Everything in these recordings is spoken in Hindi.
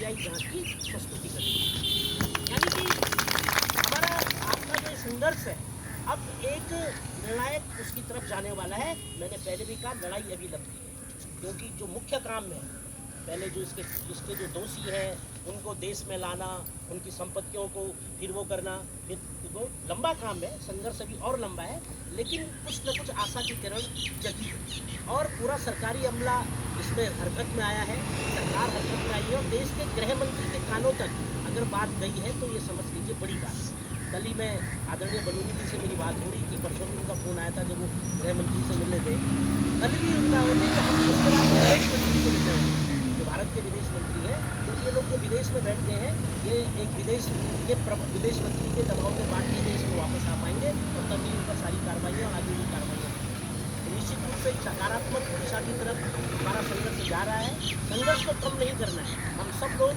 सीबीआई जांच की प्रस्तुति करेगी। यानी कि हमारा आपका जो संघर्ष है अब एक निर्णायक उसकी तरफ जाने वाला है। मैंने पहले भी कहा, लड़ाई अभी लंबी है, क्योंकि जो मुख्य काम है पहले जो इसके जो दोषी हैं उनको देश में लाना, उनकी संपत्तियों को फिर वो करना, फिर वो लंबा काम है, संघर्ष अभी और लंबा है, लेकिन कुछ न कुछ आशा की किरण जगी है और पूरा सरकारी अमला इसमें हरकत में आया है, सरकार हरकत में आई है और देश के गृह मंत्री के कानों तक अगर बात गई है तो ये समझ लीजिए बड़ी बात है। कल ही मैं आदरणीय बलूनी जी से मेरी बात हो रही थी, परसों भी उनका फोन आया था जब वो गृह मंत्री से मिलने थे, कल भी उनका विदेश मंत्री से मिलने हैं जो भारत के विदेश मंत्री हैं, क्योंकि ये लोग जो विदेश में बैठते हैं ये एक विदेश मंत्री के दबाव के बाद ही देश में वापस आ पाएंगे और तब भी उनका सारी कार्रवाइयाँ और आगे भी कार्रवाइयाँ। तो निश्चित रूप से सकारात्मक दिशा की तरफ हमारा संघर्ष जा रहा है। संघर्ष को कम नहीं करना है, हम सब लोग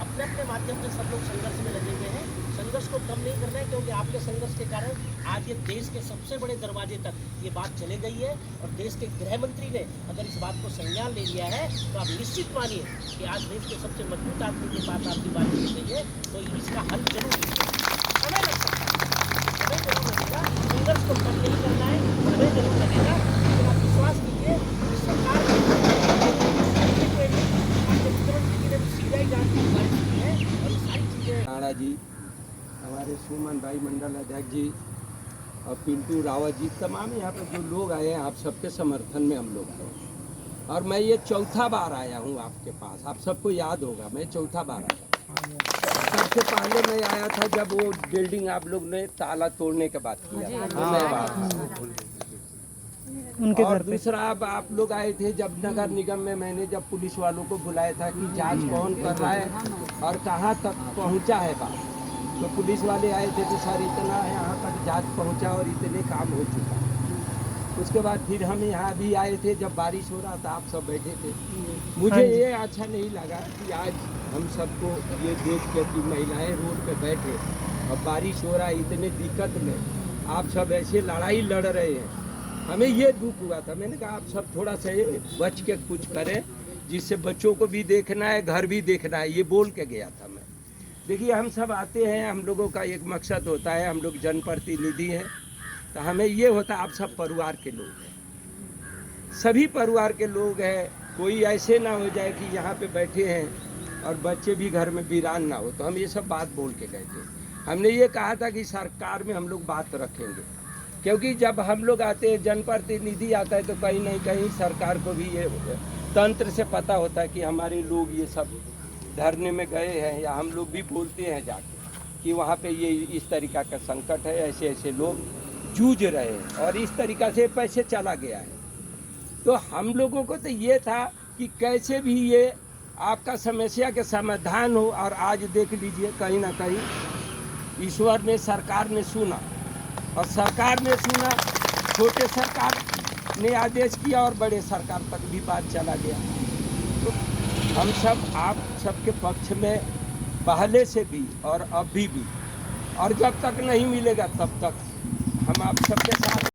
अपने अपने माध्यम से सब लोग संघर्ष में लगे हुए हैं। संघर्ष को कम नहीं करना है, क्योंकि आपके संघर्ष के कारण आज ये देश के सबसे बड़े दरवाजे तक ये बात चले गई है और देश के गृह मंत्री ने अगर इस बात को संज्ञान ले लिया है तो आप निश्चित मानिए कि आज देश के सबसे मजबूत आदमी के पास आपकी बात की गई है, तो इसका हल जरूर समय लग सकता है, समय जरूर लगेगा। संघर्ष को कम नहीं करना है, समय जरूर लगेगा, लेकिन आप विश्वास कीजिए कि सरकार सीबीआई जांच की गुजारिश की है और ये सारी चीजें राणा जी, हमारे सुमन भाई मंडल अध्यक्ष जी और पिंटू रावत जी, तमाम यहाँ पर जो लोग आए हैं आप सबके समर्थन में हम लोग आए हैं। और मैं ये चौथा बार आया हूँ आपके पास, आप सबको याद होगा मैं चौथा बार आया। सबसे पहले मैं आया था जब वो बिल्डिंग आप लोग ने ताला तोड़ने के बाद किया उनके और दूसरा अब आप लोग आए थे जब नगर निगम में मैंने जब पुलिस वालों को बुलाया था कि जांच कौन कर रहा है और कहाँ तक पहुँचा है बात, तो पुलिस वाले आए थे तो सर इतना यहाँ तक जांच पहुँचा और इतने काम हो चुका। उसके बाद फिर हम यहाँ भी आए थे जब बारिश हो रहा था, आप सब बैठे थे। मुझे ये अच्छा नहीं लगा कि आज हम सबको ये देख के कि महिलाएं रोड पे बैठे और बारिश हो रहा है इतने दिक्कत में, आप सब ऐसे लड़ाई लड़ रहे हैं। हमें ये दुख हुआ था, मैंने कहा आप सब थोड़ा सा बच के कुछ करें, जिससे बच्चों को भी देखना है, घर भी देखना है, ये बोल के गया था मैं। देखिए हम सब आते हैं, हम लोगों का एक मकसद होता है, हम लोग जनप्रतिनिधि हैं, तो हमें ये होता है आप सब परिवार के लोग हैं, सभी परिवार के लोग हैं, कोई ऐसे ना हो जाए कि यहाँ पे बैठे हैं और बच्चे भी घर में वीरान ना हो। तो हम ये सब बात बोल के गए थे। हमने ये कहा था कि सरकार में हम लोग बात रखेंगे, क्योंकि जब हम लोग आते हैं, जनप्रतिनिधि आता है तो कहीं नहीं कहीं सरकार को भी ये तंत्र से पता होता है कि हमारे लोग ये सब धरने में गए हैं, या हम लोग भी बोलते हैं जाके कि वहाँ पे ये इस तरीक़ा का संकट है, ऐसे ऐसे लोग जूझ रहे हैं और इस तरीक़ा से पैसे चला गया है। तो हम लोगों को तो ये था कि कैसे भी ये आपका समस्या के समाधान हो, और आज देख लीजिए कहीं ना कहीं ईश्वर ने, सरकार ने सुना और सरकार ने सुना, छोटे सरकार ने आदेश किया और बड़े सरकार तक भी बात चला गया। तो हम सब आप सबके पक्ष में पहले से भी और अभी भी, और जब तक नहीं मिलेगा तब तक हम आप सबके साथ